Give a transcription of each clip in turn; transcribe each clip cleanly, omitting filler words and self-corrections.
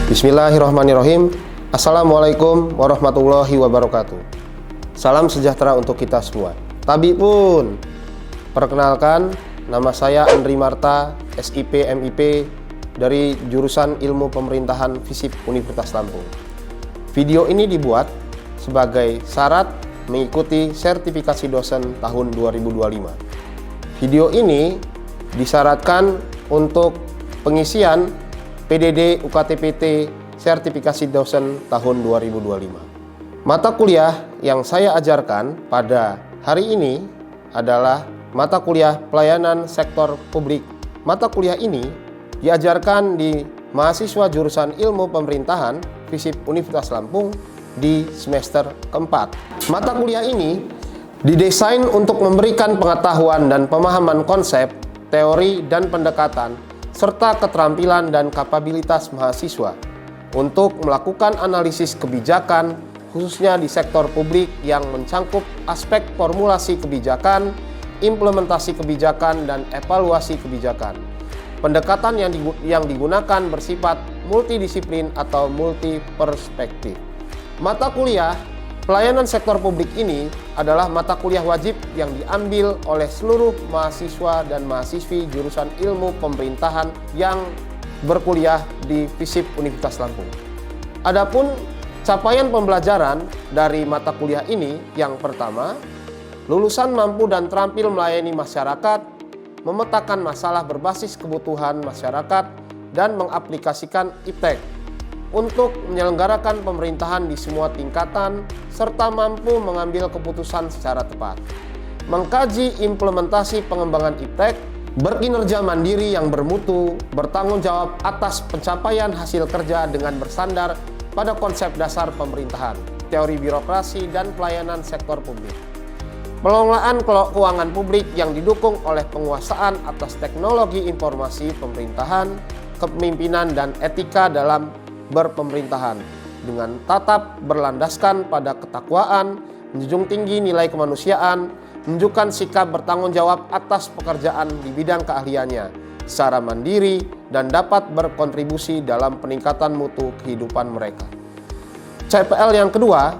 Bismillahirrahmanirrahim. Assalamualaikum warahmatullahi wabarakatuh. Salam sejahtera untuk kita semua. Tabipun. Perkenalkan, nama saya Andri Marta, SIP MIP dari jurusan Ilmu Pemerintahan FISIP Universitas Lampung. Video ini dibuat sebagai syarat mengikuti sertifikasi dosen tahun 2025. Video ini disyaratkan untuk pengisian PDD UKTPT sertifikasi dosen tahun 2025. Mata kuliah yang saya ajarkan pada hari ini adalah mata kuliah pelayanan sektor publik. Mata kuliah ini diajarkan di mahasiswa jurusan Ilmu Pemerintahan FISIP Universitas Lampung di semester keempat. Mata kuliah ini didesain untuk memberikan pengetahuan dan pemahaman konsep, teori, dan pendekatan serta keterampilan dan kapabilitas mahasiswa untuk melakukan analisis kebijakan, khususnya di sektor publik yang mencangkup aspek formulasi kebijakan, implementasi kebijakan, dan evaluasi kebijakan. Pendekatan yang digunakan bersifat multidisiplin atau multiperspektif. Mata kuliah pelayanan sektor publik ini adalah mata kuliah wajib yang diambil oleh seluruh mahasiswa dan mahasiswi jurusan Ilmu Pemerintahan yang berkuliah di FISIP Universitas Lampung. Adapun capaian pembelajaran dari mata kuliah ini, yang pertama, lulusan mampu dan terampil melayani masyarakat, memetakan masalah berbasis kebutuhan masyarakat, dan mengaplikasikan iptek untuk menyelenggarakan pemerintahan di semua tingkatan, serta mampu mengambil keputusan secara tepat. Mengkaji implementasi pengembangan iptek, berkinerja mandiri yang bermutu, bertanggung jawab atas pencapaian hasil kerja dengan bersandar pada konsep dasar pemerintahan, teori birokrasi, dan pelayanan sektor publik. Pengelolaan keuangan publik yang didukung oleh penguasaan atas teknologi informasi pemerintahan, kepemimpinan, dan etika dalam berpemerintahan dengan tatap berlandaskan pada ketakwaan, menjunjung tinggi nilai kemanusiaan, menunjukkan sikap bertanggung jawab atas pekerjaan di bidang keahliannya secara mandiri dan dapat berkontribusi dalam peningkatan mutu kehidupan mereka. CPL yang kedua,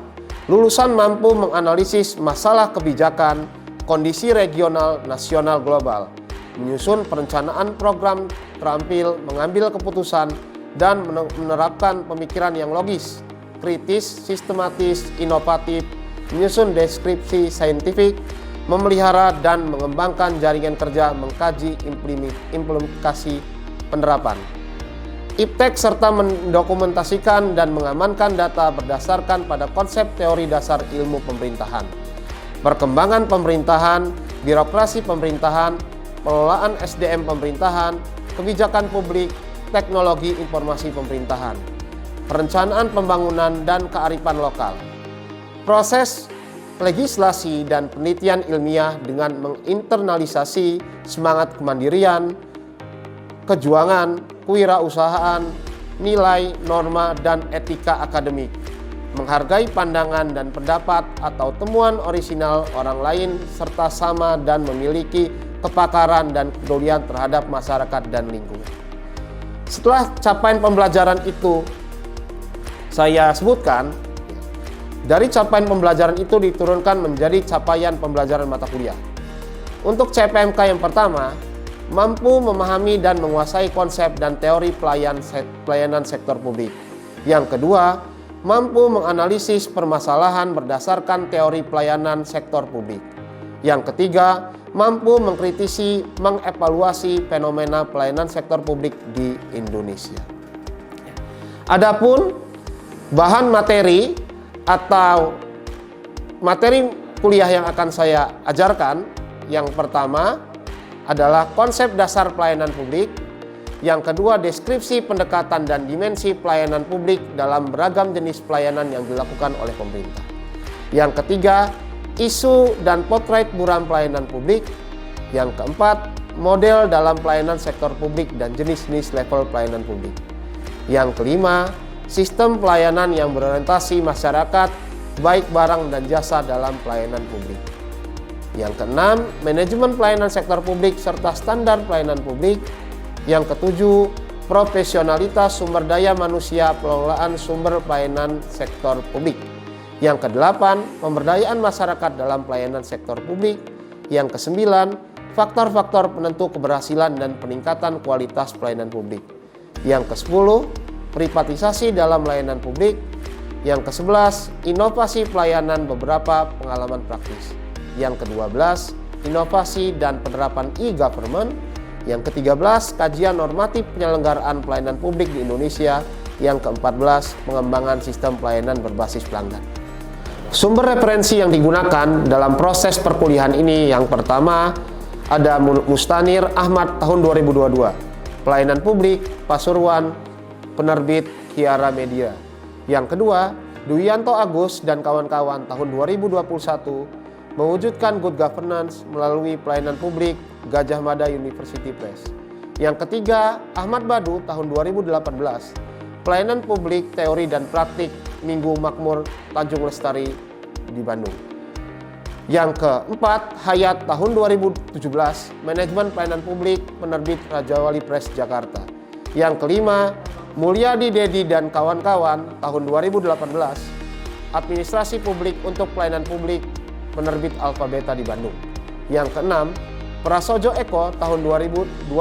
lulusan mampu menganalisis masalah kebijakan, kondisi regional, nasional, global, menyusun perencanaan program, terampil mengambil keputusan, dan menerapkan pemikiran yang logis, kritis, sistematis, inovatif, menyusun deskripsi saintifik, memelihara dan mengembangkan jaringan kerja, mengkaji implementasi penerapan iptek, serta mendokumentasikan dan mengamankan data berdasarkan pada konsep teori dasar ilmu pemerintahan, perkembangan pemerintahan, birokrasi pemerintahan, pengelolaan SDM pemerintahan, kebijakan publik, teknologi informasi pemerintahan, perencanaan pembangunan, dan kearifan lokal. Proses legislasi dan penelitian ilmiah dengan menginternalisasi semangat kemandirian, kejuangan, kewirausahaan, nilai, norma, dan etika akademik, menghargai pandangan dan pendapat atau temuan orisinal orang lain, serta sama dan memiliki kepakaran dan kepedulian terhadap masyarakat dan lingkungan. Setelah capaian pembelajaran itu saya sebutkan, dari capaian pembelajaran itu diturunkan menjadi capaian pembelajaran mata kuliah. Untuk CPMK yang pertama, mampu memahami dan menguasai konsep dan teori pelayanan sektor publik. Yang kedua, mampu menganalisis permasalahan berdasarkan teori pelayanan sektor publik. Yang ketiga, mampu mengkritisi, mengevaluasi fenomena pelayanan sektor publik di Indonesia. Adapun bahan materi atau materi kuliah yang akan saya ajarkan, yang pertama adalah konsep dasar pelayanan publik, yang kedua deskripsi pendekatan dan dimensi pelayanan publik dalam beragam jenis pelayanan yang dilakukan oleh pemerintah. Yang ketiga, isu dan potret buram pelayanan publik. Yang keempat, model dalam pelayanan sektor publik dan jenis-jenis level pelayanan publik. Yang kelima, sistem pelayanan yang berorientasi masyarakat, baik barang dan jasa dalam pelayanan publik. Yang keenam, manajemen pelayanan sektor publik serta standar pelayanan publik. Yang ketujuh, profesionalitas sumber daya manusia pengelolaan sumber pelayanan sektor publik. Yang kedelapan, pemberdayaan masyarakat dalam pelayanan sektor publik. Yang kesembilan, faktor-faktor penentu keberhasilan dan peningkatan kualitas pelayanan publik. Yang kesepuluh, privatisasi dalam pelayanan publik. Yang kesebelas, inovasi pelayanan beberapa pengalaman praktis. Yang kedua belas, inovasi dan penerapan e-government. Yang ke-13, kajian normatif penyelenggaraan pelayanan publik di Indonesia. Yang ke-14, pengembangan sistem pelayanan berbasis pelanggan. Sumber referensi yang digunakan dalam proses perkuliahan ini, yang pertama ada Mustanir Ahmad tahun 2022, Pelayanan Publik, Pasuruan, penerbit Kiara Media. Yang kedua, Duyanto Agus dan kawan-kawan tahun 2021, mewujudkan good governance melalui pelayanan publik, Gajah Mada University Press. Yang ketiga, Ahmad Badu tahun 2018, Pelayanan Publik, Teori dan Praktik, Minggu Makmur, Tanjung Lestari di Bandung. Yang keempat, Hayat tahun 2017, Manajemen Pelayanan Publik, penerbit Raja Wali Press Jakarta. Yang kelima, Mulyadi Dedi dan kawan-kawan tahun 2018, Administrasi Publik untuk Pelayanan Publik, penerbit Alfa Beta di Bandung. Yang keenam, Prasojo Eko tahun 2006,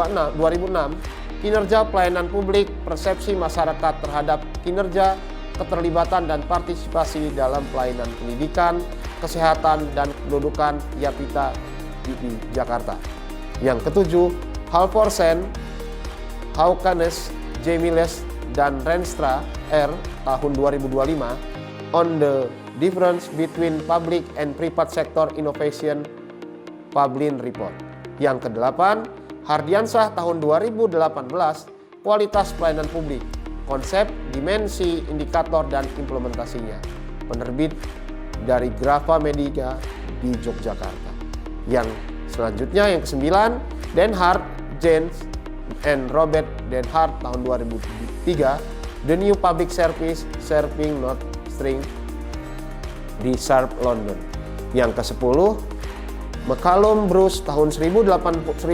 Kinerja Pelayanan Publik, Persepsi Masyarakat terhadap Kinerja, Keterlibatan dan Partisipasi dalam Pelayanan Pendidikan, Kesehatan dan Kependudukan Yapita di Jakarta. Yang ketujuh, Halvorsen, Haukanes, Jemiles, dan Renstra R tahun 2025 on the difference between public and private sector innovation, Pablin Report. Yang kedelapan, Hardiansah tahun 2018, Kualitas Pelayanan Publik, Konsep, Dimensi, Indikator, dan Implementasinya, penerbit dari Grafa Media di Yogyakarta. Yang selanjutnya, yang kesembilan, Denhart, James, and Robert Denhart tahun 2003, The New Public Service Serving North String di Sharp, London. Yang ke-10, McCallum Bruce tahun 1984,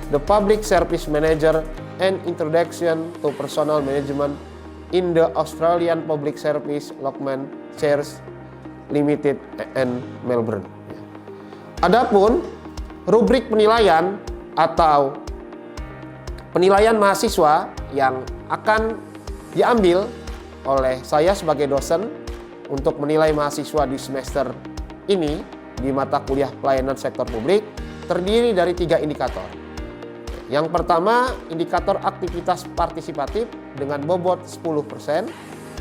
The Public Service Manager and Introduction to Personal Management in the Australian Public Service Lockman Shares Limited and Melbourne. Adapun rubrik penilaian atau penilaian mahasiswa yang akan diambil oleh saya sebagai dosen untuk menilai mahasiswa di semester ini di mata kuliah pelayanan sektor publik terdiri dari 3 indikator. Yang pertama, indikator aktivitas partisipatif dengan bobot 10%.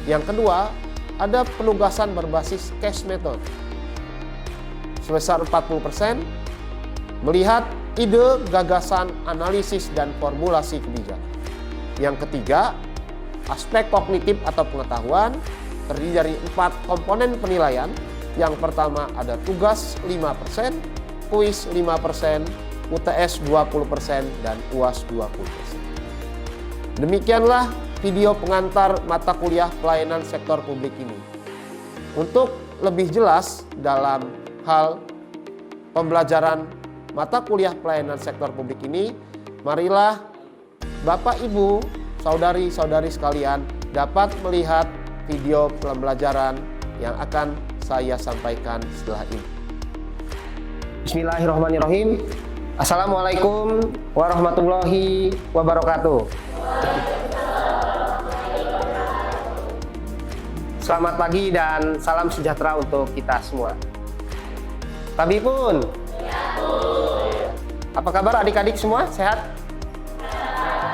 Yang kedua, ada penugasan berbasis case method sebesar 40%, melihat ide, gagasan, analisis, dan formulasi kebijakan. Yang ketiga, aspek kognitif atau pengetahuan terdiri dari 4 komponen penilaian. Yang pertama ada tugas 5%, kuis 5%, UTS 20%, dan UAS 20%. Demikianlah video pengantar mata kuliah pelayanan sektor publik ini. Untuk lebih jelas dalam hal pembelajaran mata kuliah pelayanan sektor publik ini, marilah Bapak, Ibu, saudari-saudari sekalian dapat melihat video pembelajaran yang akan saya sampaikan setelah ini. Bismillahirrahmanirrahim. Assalamualaikum warahmatullahi wabarakatuh. Selamat pagi dan salam sejahtera untuk kita semua. Tabipun. Apa kabar adik-adik semua? Sehat?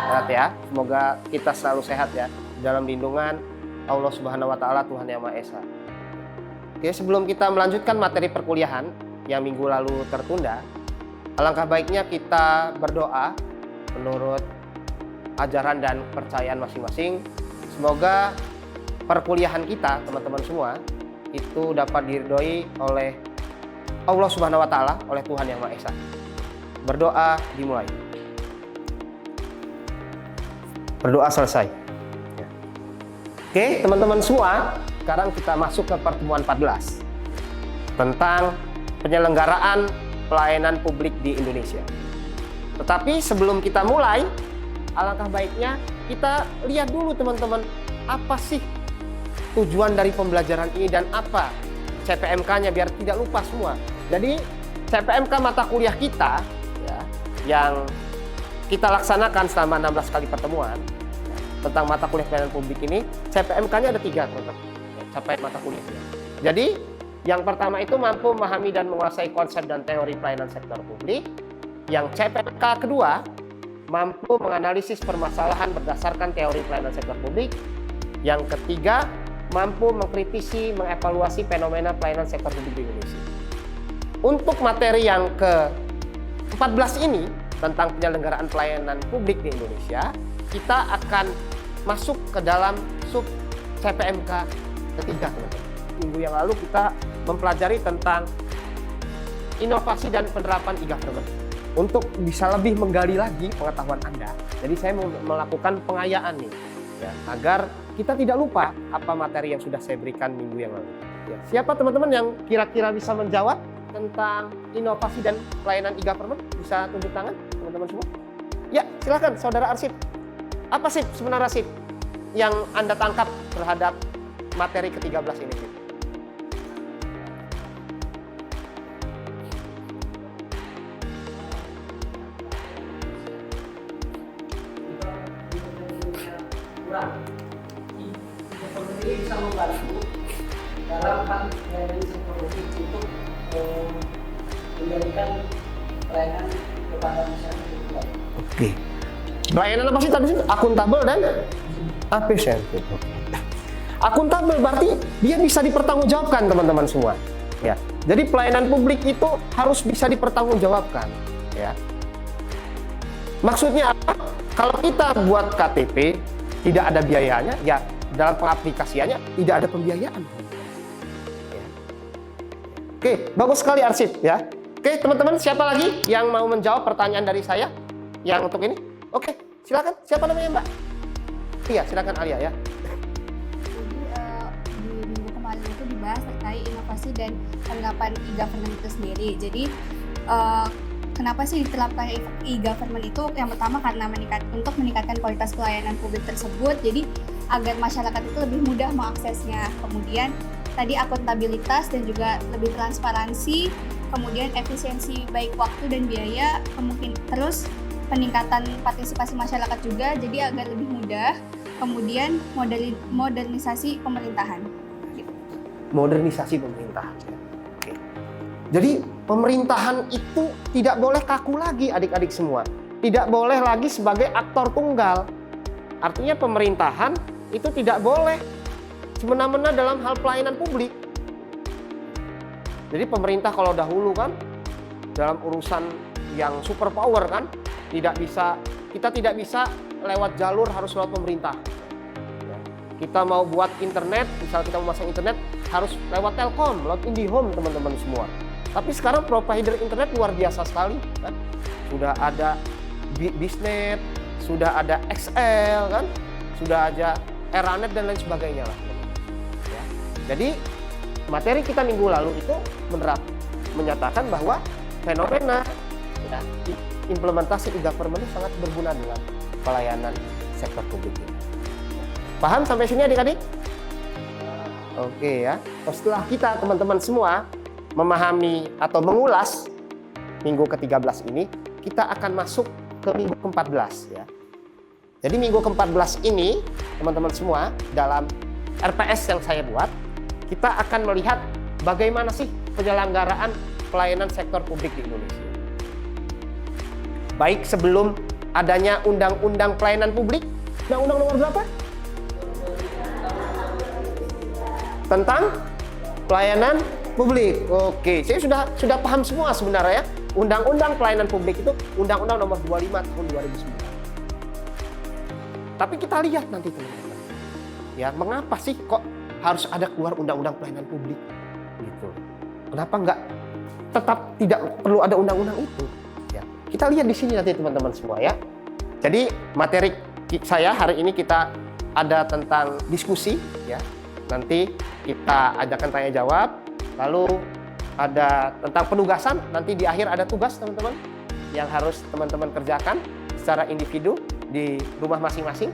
Sehat ya. Semoga kita selalu sehat ya dalam lindungan Allah Subhanahu wa taala, Tuhan Yang Maha Esa. Oke, sebelum kita melanjutkan materi perkuliahan yang minggu lalu tertunda, alangkah baiknya kita berdoa menurut ajaran dan kepercayaan masing-masing. Semoga perkuliahan kita, teman-teman semua, itu dapat diridhoi oleh Allah Subhanahu wa taala, oleh Tuhan Yang Maha Esa. Berdoa dimulai. Berdoa selesai. Oke, teman-teman semua, sekarang kita masuk ke pertemuan 14 tentang penyelenggaraan pelayanan publik di Indonesia. Tetapi sebelum kita mulai, alangkah baiknya kita lihat dulu teman-teman, apa sih tujuan dari pembelajaran ini dan apa CPMK-nya biar tidak lupa semua. Jadi CPMK mata kuliah kita ya, yang kita laksanakan selama 16 kali pertemuan ya, tentang mata kuliah pelayanan publik ini, CPMK-nya ada 3 teman-teman, capaian mata kuliahnya. Jadi yang pertama itu mampu memahami dan menguasai konsep dan teori pelayanan sektor publik. Yang CPMK kedua, mampu menganalisis permasalahan berdasarkan teori pelayanan sektor publik. Yang ketiga, mampu mengkritisi, mengevaluasi fenomena pelayanan sektor publik di Indonesia. Untuk materi yang ke-14 ini, tentang penyelenggaraan pelayanan publik di Indonesia, kita akan masuk ke dalam sub CPMK ketiga, teman-teman. Minggu yang lalu kita mempelajari tentang inovasi dan penerapan e-government. Untuk bisa lebih menggali lagi pengetahuan Anda, jadi saya mau melakukan pengayaan nih, ya, agar kita tidak lupa apa materi yang sudah saya berikan minggu yang lalu. Ya, siapa teman-teman yang kira-kira bisa menjawab tentang inovasi dan pelayanan e-government? Bisa tunjuk tangan teman-teman semua? Ya, silakan Saudara Arsip. Apa sih sebenarnya sih yang Anda tangkap terhadap materi ke-13 ini? Kurang. Ini bisa membantu dalam hal pelayanan sektor publik untuk menjadikan pelayanan kepada masyarakat itu baik. Oke. Pelayanan apa sih tadi? Akuntabel dan efisien. Akuntabel berarti dia bisa dipertanggungjawabkan teman-teman semua. Ya. Jadi pelayanan publik itu harus bisa dipertanggungjawabkan. Ya. Maksudnya apa? Kalau kita buat KTP tidak ada biayanya, ya dalam pengaplikasiannya tidak ada pembiayaan. Ya. Oke, bagus sekali Arsip ya. Oke, teman-teman, siapa lagi yang mau menjawab pertanyaan dari saya yang untuk ini? Oke, silakan. Siapa namanya Mbak? Iya, silakan Alia ya. Jadi di minggu kemarin itu dibahas terkait inovasi dan penerapan e-government itu sendiri. Jadi kenapa sih diterapkan e-government itu? Yang pertama karena untuk meningkatkan kualitas pelayanan publik tersebut. Jadi agar masyarakat itu lebih mudah mengaksesnya. Kemudian tadi akuntabilitas dan juga lebih transparansi. Kemudian efisiensi baik waktu dan biaya. Terus peningkatan partisipasi masyarakat juga. Jadi agar lebih mudah. Kemudian modernisasi pemerintahan. Modernisasi pemerintahan. Oke. Jadi pemerintahan itu tidak boleh kaku lagi adik-adik semua. Tidak boleh lagi sebagai aktor tunggal. Artinya pemerintahan itu tidak boleh semena-mena dalam hal pelayanan publik. Jadi pemerintah kalau dahulu kan dalam urusan yang super power kan kita tidak bisa lewat jalur harus lewat pemerintah. Ya. Kita mau buat internet, misal kita mau masang internet harus lewat Telkom, lewat IndiHome teman-teman semua. Tapi sekarang provider internet luar biasa sekali kan. Sudah ada Bisnet, sudah ada XL kan, sudah ada Eranet dan lain sebagainya lah. Ya. Jadi materi kita minggu lalu itu menyatakan bahwa fenomena ya, implementasi e-government itu sangat berguna dalam pelayanan sektor publik ini. Paham sampai sini adik-adik? Oke ya. Setelah kita teman-teman semua memahami atau mengulas minggu ke-13 ini, kita akan masuk ke minggu ke-14 ya. Jadi minggu ke-14 ini teman-teman semua dalam RPS yang saya buat, kita akan melihat bagaimana sih penyelenggaraan pelayanan sektor publik di Indonesia. Baik sebelum adanya Undang-Undang Pelayanan Publik, Undang-Undang nomor berapa? Tentang pelayanan publik. Oke, saya sudah paham semua sebenarnya ya. Undang-Undang Pelayanan Publik itu Undang-Undang nomor 25 tahun 2009. Tapi kita lihat nanti teman-teman. Ya, mengapa sih kok harus ada keluar Undang-Undang Pelayanan Publik? Gitu. Kenapa enggak tetap tidak perlu ada undang-undang itu? Ya, kita lihat di sini nanti teman-teman semua ya. Jadi materi saya hari ini kita ada tentang diskusi ya. Nanti kita adakan tanya jawab, lalu ada tentang penugasan, nanti di akhir ada tugas teman-teman yang harus teman-teman kerjakan secara individu. di rumah masing-masing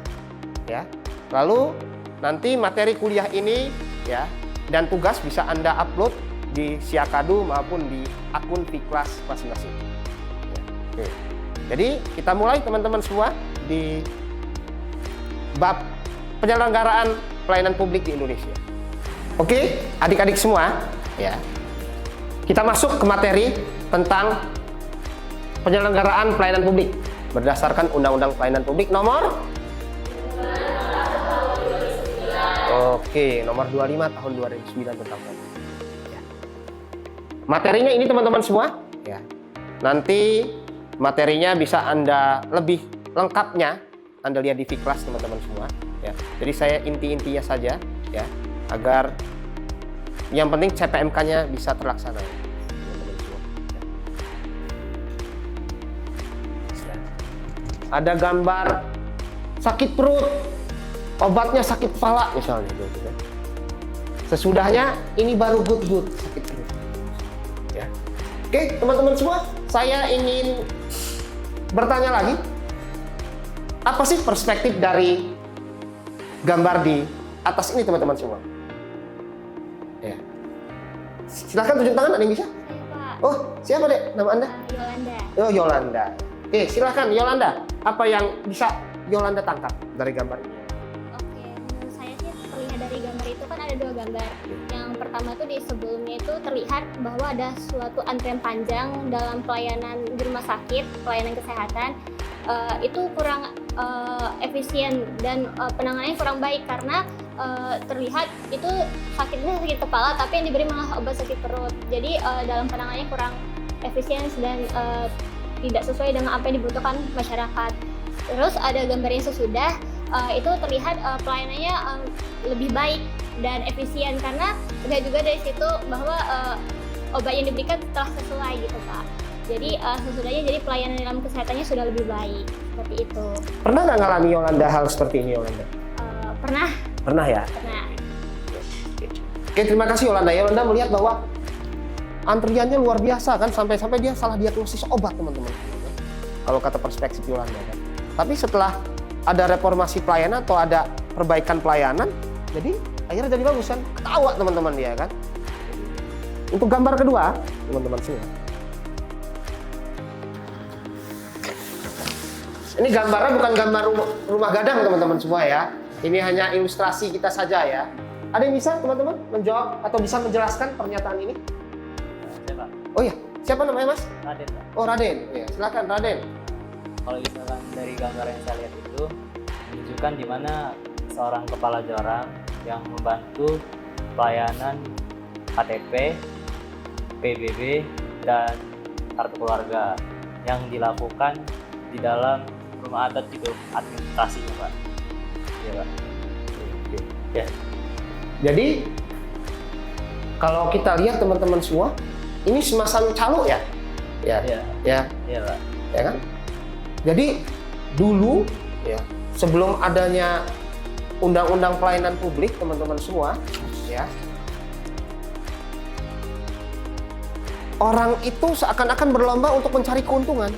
ya. Lalu nanti materi kuliah ini ya dan tugas bisa Anda upload di Siakadu maupun di akun Piklas masing-masing. Ya, oke. Jadi kita mulai teman-teman semua di bab penyelenggaraan pelayanan publik di Indonesia. Oke, adik-adik semua ya. Kita masuk ke materi tentang penyelenggaraan pelayanan publik berdasarkan Undang-Undang Pelayanan Publik nomor nomor 25 tahun 2009 tentang pelayanan. Ya. Materinya ini teman-teman semua ya. Nanti materinya bisa Anda lebih lengkapnya Anda lihat di Fiklas teman-teman semua ya. Jadi saya inti-intinya saja ya agar yang penting CPMK-nya bisa terlaksana teman-teman semua. Ya. Ada gambar sakit perut, obatnya sakit kepala misalnya gitu kan. Sesudahnya ini baru good sakit perut. Ya. Oke, teman-teman semua, saya ingin bertanya lagi. Apa sih perspektif dari gambar di atas ini teman-teman semua? Ya. Silahkan tunjuk tangan, ada yang bisa? Saya, Pak. Oh, siapa dek? Nama Anda? Yolanda. Oh, Yolanda. Oke, silahkan Yolanda. Apa yang bisa Yolanda tangkap dari gambar ini? Oke, menurut saya sih terlihat dari gambar itu kan ada dua gambar. Yang pertama tuh di sebelumnya itu terlihat bahwa ada suatu antrian panjang dalam pelayanan di rumah sakit, pelayanan kesehatan. Itu kurang efisien dan penanganannya kurang baik karena terlihat itu sakitnya sakit kepala tapi yang diberi malah obat sakit perut. Jadi dalam penanganannya kurang efisien dan tidak sesuai dengan apa yang dibutuhkan masyarakat. Terus ada gambar yang sesudah itu terlihat pelayanannya lebih baik dan efisien karena terlihat juga dari situ bahwa obat yang diberikan telah sesuai gitu Pak. Jadi sesudahnya jadi pelayanan dalam kesehatannya sudah lebih baik seperti itu. Pernah nggak ngalami Yolanda hal seperti ini Yolanda? Pernah. Pernah ya? Pernah. Oke, terima kasih Yolanda. Yolanda melihat bahwa antriannya luar biasa kan sampai-sampai dia salah diagnosis obat teman-teman. Kalau kata perspektif Yolanda kan. Tapi setelah ada reformasi pelayanan atau ada perbaikan pelayanan, jadi akhirnya jadi bagus kan? Ketawa teman-teman dia kan. Untuk gambar kedua, teman-teman semua. Ini gambarnya bukan gambar rumah gadang teman-teman semua ya. Ini hanya ilustrasi kita saja ya. Ada yang bisa teman-teman menjawab atau bisa menjelaskan pernyataan ini? Saya, Pak. Oh iya, siapa namanya Mas? Raden, Pak. Oh Raden, ya, silakan Raden. Kalau misalkan dari gambar yang saya lihat itu menunjukkan di mana seorang kepala jorang yang membantu pelayanan KTP, PBB, dan kartu keluarga yang dilakukan di dalam rumah adat itu administrasinya, Pak. Iya, Pak. Oke. Ya. Jadi kalau kita lihat teman-teman semua, ini semacam calo ya? Ya. Iya. Ya. Iya, Pak. Ya kan? Jadi dulu ya, sebelum adanya Undang-Undang Pelayanan Publik teman-teman semua, ya. Orang itu seakan-akan berlomba untuk mencari keuntungan.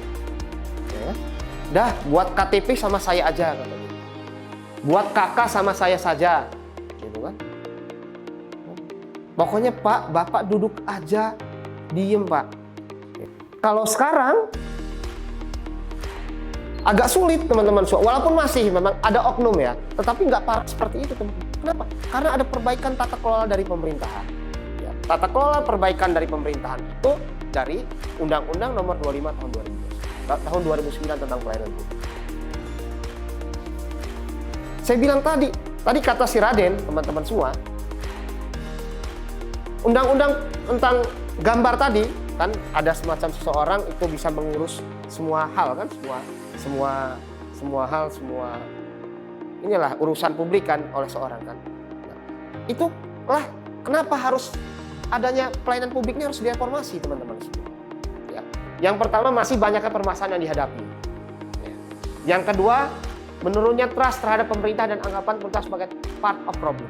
Ya. Dah, buat KTP sama saya aja katanya. Buat kakak sama saya saja. Gitu kan? Pokoknya Pak, Bapak duduk aja, diem Pak. Kalau sekarang agak sulit teman-teman, walaupun masih memang ada oknum ya, tetapi nggak parah seperti itu teman-teman. Kenapa? Karena ada perbaikan tata kelola dari pemerintahan. Ya, tata kelola perbaikan dari pemerintahan itu dari Undang-Undang Nomor 25 tahun 2009 tentang pelayanan publik. Saya bilang tadi kata si Raden, teman-teman semua, undang-undang tentang gambar tadi kan ada semacam seseorang itu bisa mengurus semua hal kan, semua hal, semua inilah urusan publik kan oleh seorang kan. Nah, itulah kenapa harus adanya pelayanan publiknya harus direformasi teman-teman semua. Ya. Yang pertama masih banyaknya permasalahan yang dihadapi. Ya. Yang kedua menurunnya trust terhadap pemerintah dan anggapan pemerintah sebagai part of problem.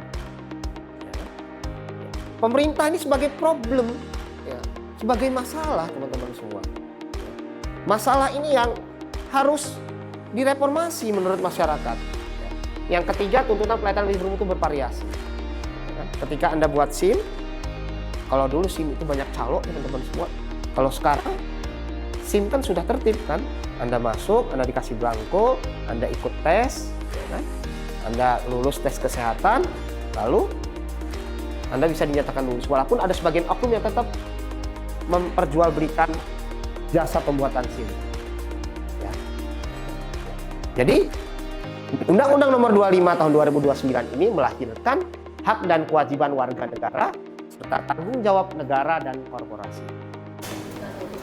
Ya. Pemerintah ini sebagai problem, ya, sebagai masalah teman-teman semua. Ya. Masalah ini yang harus direformasi menurut masyarakat. Yang ketiga, tuntutan pelayanan lebih bermutu bervariasi. Ketika Anda buat SIM, kalau dulu SIM itu banyak calo teman-teman semua. Kalau sekarang SIM kan sudah tertib kan. Anda masuk, Anda dikasih belangko, Anda ikut tes, ya kan? Anda lulus tes kesehatan, lalu Anda bisa dinyatakan lulus. Walaupun ada sebagian oknum yang tetap memperjualbelikan jasa pembuatan SIM. Ya. Jadi Undang-Undang Nomor 25 Tahun 2029 ini melahirkan hak dan kewajiban warga negara serta tanggung jawab negara dan korporasi.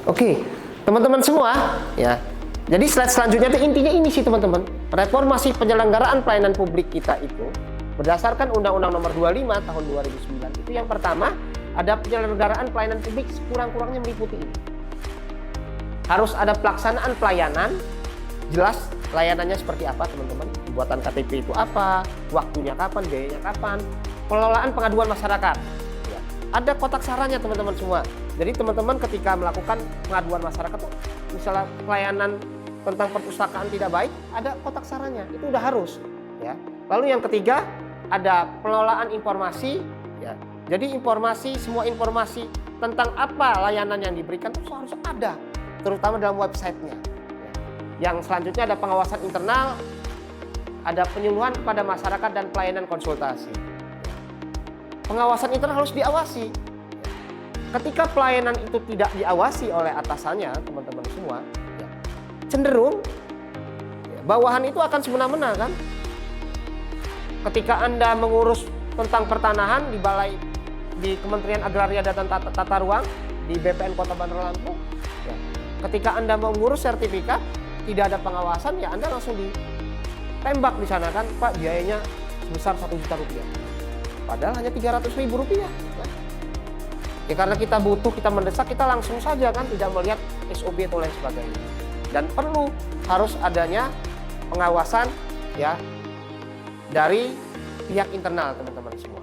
Oke, teman-teman semua, ya. Jadi slide selanjutnya itu intinya ini sih teman-teman. Reformasi penyelenggaraan pelayanan publik kita itu berdasarkan Undang-Undang Nomor 25 Tahun 2009 itu yang pertama ada penyelenggaraan pelayanan publik sekurang-kurangnya meliputi ini. Harus ada pelaksanaan pelayanan, jelas layanannya seperti apa teman-teman. Pembuatan KTP itu apa, waktunya kapan, biayanya kapan, pengelolaan pengaduan masyarakat. Ya. Ada kotak sarannya teman-teman semua. Jadi teman-teman ketika melakukan pengaduan masyarakat tuh, misalnya pelayanan tentang perpustakaan tidak baik, ada kotak sarannya. Itu udah harus. Ya. Lalu yang ketiga ada pengelolaan informasi. Ya. Jadi semua informasi tentang apa layanan yang diberikan itu harus ada, terutama dalam websitenya. Ya. Yang selanjutnya ada pengawasan internal. Ada penyuluhan kepada masyarakat dan pelayanan konsultasi. Pengawasan internal harus diawasi. Ketika pelayanan itu tidak diawasi oleh atasannya, teman-teman semua, ya, cenderung bawahan itu akan semena-mena kan. Ketika Anda mengurus tentang pertanahan di Kementerian Agraria dan Tata Ruang di BPN Kota Bandar Lampung, ya, ketika Anda mengurus sertifikat tidak ada pengawasan, ya Anda langsung tembak di sana kan, Pak, biayanya sebesar 1 juta rupiah. Padahal hanya 300.000 rupiah. Ya karena kita butuh, kita mendesak, kita langsung saja kan, tidak melihat SOP atau lain sebagainya. Dan harus adanya pengawasan ya dari pihak internal teman-teman semua.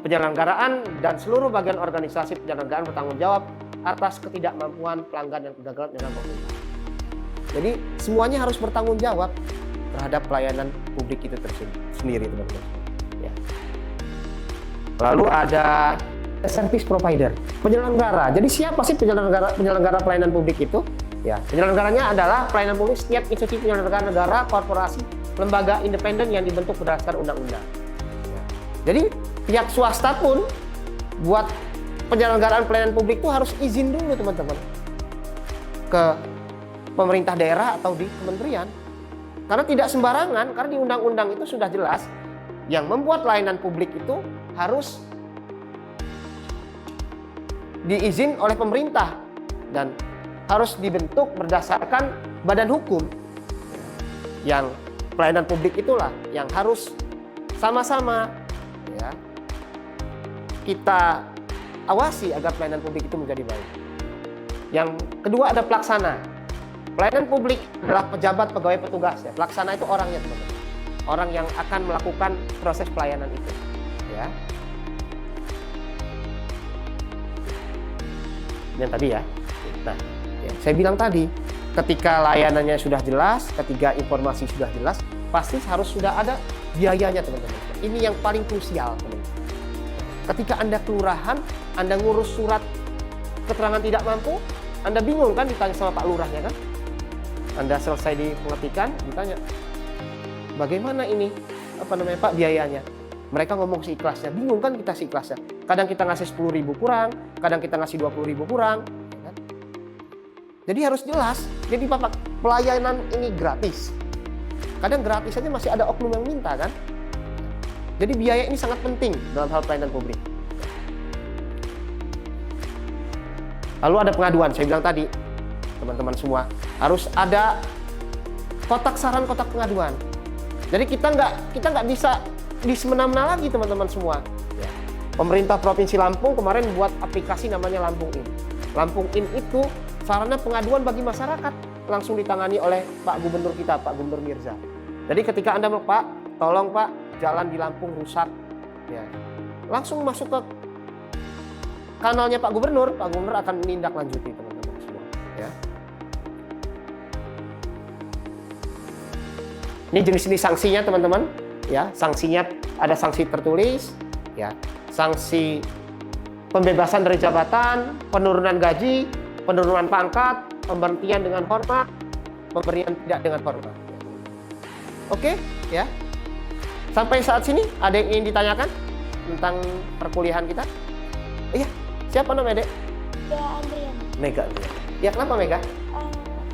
Penyelenggaraan dan seluruh bagian organisasi penyelenggaraan bertanggung jawab atas ketidakmampuan pelanggan dan kegagalan dalam pemerintah. Jadi semuanya harus bertanggung jawab terhadap pelayanan publik itu sendiri teman-teman. Ya. Lalu ada service provider, penyelenggara. Jadi siapa sih penyelenggara pelayanan publik itu? Ya, penyelenggaranya adalah pelayanan publik setiap institusi penyelenggara negara, korporasi, lembaga independen yang dibentuk berdasarkan undang-undang. Ya. Jadi pihak swasta pun buat penyelenggaraan pelayanan publik itu harus izin dulu teman-teman ke pemerintah daerah atau di kementerian. Karena tidak sembarangan, karena di undang-undang itu sudah jelas yang membuat layanan publik itu harus diizin oleh pemerintah dan harus dibentuk berdasarkan badan hukum. Yang pelayanan publik itulah yang harus sama-sama ya kita awasi agar pelayanan publik itu menjadi baik. Yang kedua ada pelaksana. Pelayanan publik adalah pejabat, pegawai, petugas. Ya. Pelaksana itu orangnya, teman-teman. Orang yang akan melakukan proses pelayanan itu. Ya. Yang tadi ya. Nah, ya, saya bilang tadi, ketika layanannya sudah jelas, ketika informasi sudah jelas, pasti harus sudah ada biayanya, teman-teman. Ini yang paling krusial, teman-teman. Ketika Anda kelurahan, Anda ngurus surat keterangan tidak mampu, Anda bingung kan ditanya sama Pak Lurahnya kan? Anda selesai dipengertikan, ditanya, bagaimana ini, Pak, biayanya? Mereka ngomong seikhlasnya, bingung kan kita seikhlasnya. Kadang kita ngasih 10.000 kurang, kadang kita ngasih 20.000 kurang. Kan? Jadi harus jelas, jadi pelayanan ini gratis. Kadang gratis saja masih ada oknum yang minta kan. Jadi biaya ini sangat penting dalam hal pelayanan publik. Lalu ada pengaduan, saya bilang tadi, teman-teman semua, harus ada kotak saran, kotak pengaduan. Jadi kita nggak bisa di semena-mena lagi teman-teman semua. Ya. Pemerintah Provinsi Lampung kemarin buat aplikasi namanya Lampung In. Lampung In itu sarana pengaduan bagi masyarakat, langsung ditangani oleh Pak Gubernur kita, Pak Gubernur Mirza. Jadi ketika Anda mau, Pak, tolong Pak, jalan di Lampung rusak, ya, langsung masuk ke kanalnya Pak Gubernur akan menindaklanjuti teman-teman semua. Ya. Ini jenis-jenis sanksinya teman-teman. Ya, sanksinya ada sanksi tertulis, ya, sanksi pembebasan dari jabatan, penurunan gaji, penurunan pangkat, pemberhentian dengan hormat, pemberian tidak dengan hormat. Oke, ya. Sampai saat sini ada yang ingin ditanyakan tentang perkuliahan kita? Iya, siapa namanya, Dek? Ya, Andrian. Mega. Ya, kenapa Mega?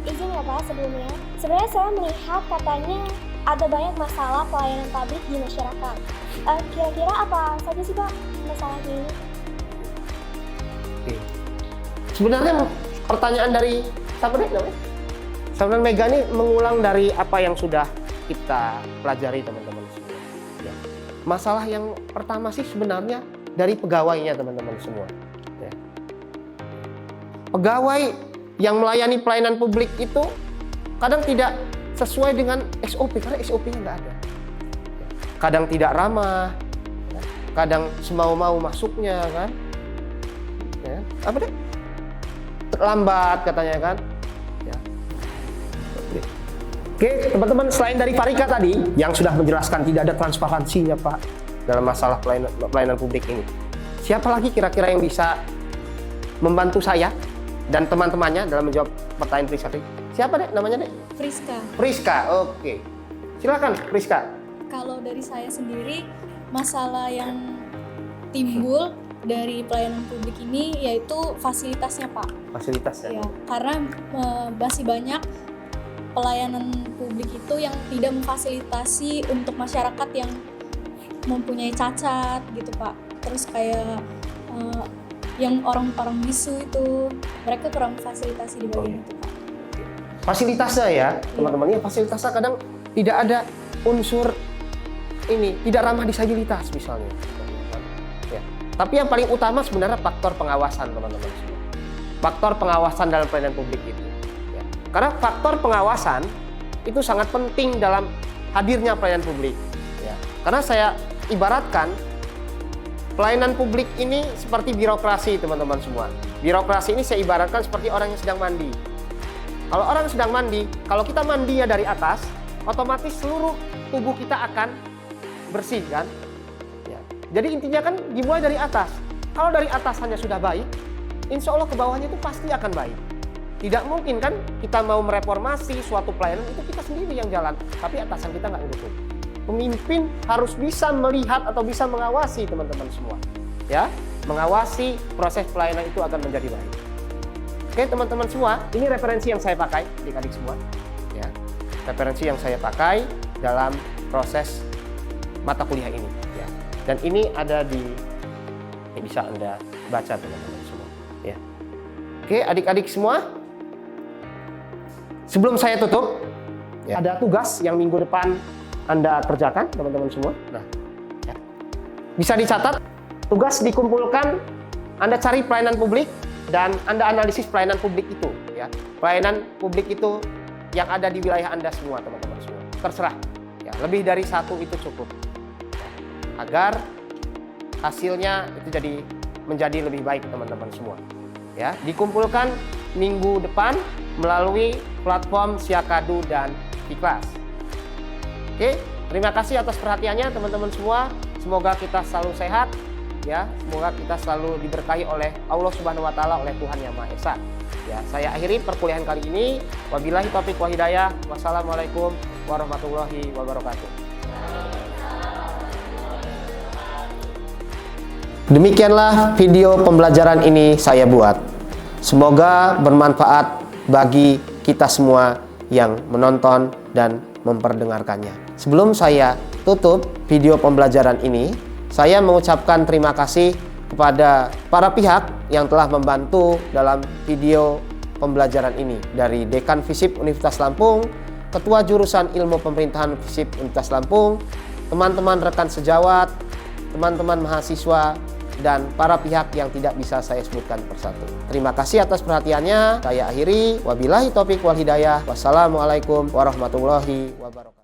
Izin ya Pak sebelumnya. Sebenarnya saya melihat katanya ada banyak masalah pelayanan publik di masyarakat. Kira-kira apa saja sih Pak masalahnya ini? Oke. Sebenarnya pertanyaan dari siapa Dek namanya? Sebenarnya Mega ini mengulang dari apa yang sudah kita pelajari teman-teman semua. Ya. Masalah yang pertama sih sebenarnya dari pegawainya teman-teman semua. Ya. Pegawai yang melayani pelayanan publik itu kadang tidak sesuai dengan SOP karena SOP-nya nggak ada. Kadang tidak ramah, kadang semau-mau masuknya kan. Ya. Apa deh? Lambat katanya kan. Ya. Oke, teman-teman, selain dari Farika tadi yang sudah menjelaskan tidak ada transparansinya Pak dalam masalah pelayanan publik ini. Siapa lagi kira-kira yang bisa membantu saya dan teman-temannya dalam menjawab pertanyaan Friska? Siapa Dek namanya Dek? Friska, oke. Silakan Friska. Kalau dari saya sendiri, masalah yang timbul dari pelayanan publik ini yaitu fasilitasnya Pak. Fasilitasnya? Ya, karena masih banyak pelayanan publik itu yang tidak memfasilitasi untuk masyarakat yang mempunyai cacat gitu Pak. Terus kayak yang orang-orang bisu itu mereka kurang fasilitasi di bagian itu Pak. Fasilitasnya ya teman-teman, ya fasilitasnya kadang tidak ada unsur ini, tidak ramah disabilitas misalnya. Ya. Tapi yang paling utama sebenarnya faktor pengawasan teman-teman semua. Faktor pengawasan dalam pelayanan publik itu. Ya. Karena faktor pengawasan itu sangat penting dalam hadirnya pelayanan publik. Ya. Karena saya ibaratkan pelayanan publik ini seperti birokrasi teman-teman semua. Birokrasi ini saya ibaratkan seperti orang yang sedang mandi. Kalau orang yang sedang mandi, kalau kita mandi ya dari atas, otomatis seluruh tubuh kita akan bersih kan? Ya. Jadi intinya kan dimulai dari atas. Kalau dari atas hanya sudah baik, insya Allah ke bawahnya itu pasti akan baik. Tidak mungkin kan kita mau mereformasi suatu pelayanan itu kita sendiri yang jalan, tapi atasan kita nggak ngedukung. Pemimpin harus bisa melihat atau bisa mengawasi teman-teman semua, ya, mengawasi proses pelayanan itu akan menjadi baik. Oke teman-teman semua, ini referensi yang saya pakai, adik-adik semua, ya, referensi yang saya pakai dalam proses mata kuliah ini, ya, dan ini ada di, ini bisa Anda baca teman-teman semua, ya. Oke adik-adik semua, sebelum saya tutup, ya, ada tugas yang minggu depan Anda kerjakan teman-teman semua. Nah, ya. Bisa dicatat, tugas dikumpulkan, Anda cari pelayanan publik dan Anda analisis pelayanan publik itu, ya. Pelayanan publik itu yang ada di wilayah Anda semua teman-teman semua. Terserah, ya, lebih dari satu itu cukup, ya. Agar hasilnya itu menjadi lebih baik teman-teman semua. Ya, dikumpulkan minggu depan melalui platform Siakadu dan Ikhlas. Oke, terima kasih atas perhatiannya teman-teman semua. Semoga kita selalu sehat, ya. Semoga kita selalu diberkahi oleh Allah Subhanahu wa taala, oleh Tuhan Yang Maha Esa. Ya, saya akhiri perkuliahan kali ini. Wabillahi taufiq wal hidayah. Wassalamualaikum warahmatullahi wabarakatuh. Demikianlah video pembelajaran ini saya buat. Semoga bermanfaat bagi kita semua yang menonton dan memperdengarkannya. Sebelum saya tutup video pembelajaran ini, saya mengucapkan terima kasih kepada para pihak yang telah membantu dalam video pembelajaran ini, dari Dekan FISIP Universitas Lampung, Ketua Jurusan Ilmu Pemerintahan FISIP Universitas Lampung, teman-teman rekan sejawat, teman-teman mahasiswa, dan para pihak yang tidak bisa saya sebutkan persatu. Terima kasih atas perhatiannya. Saya akhiri. Wabillahi taufiq wal hidayah. Wassalamualaikum warahmatullahi wabarakatuh.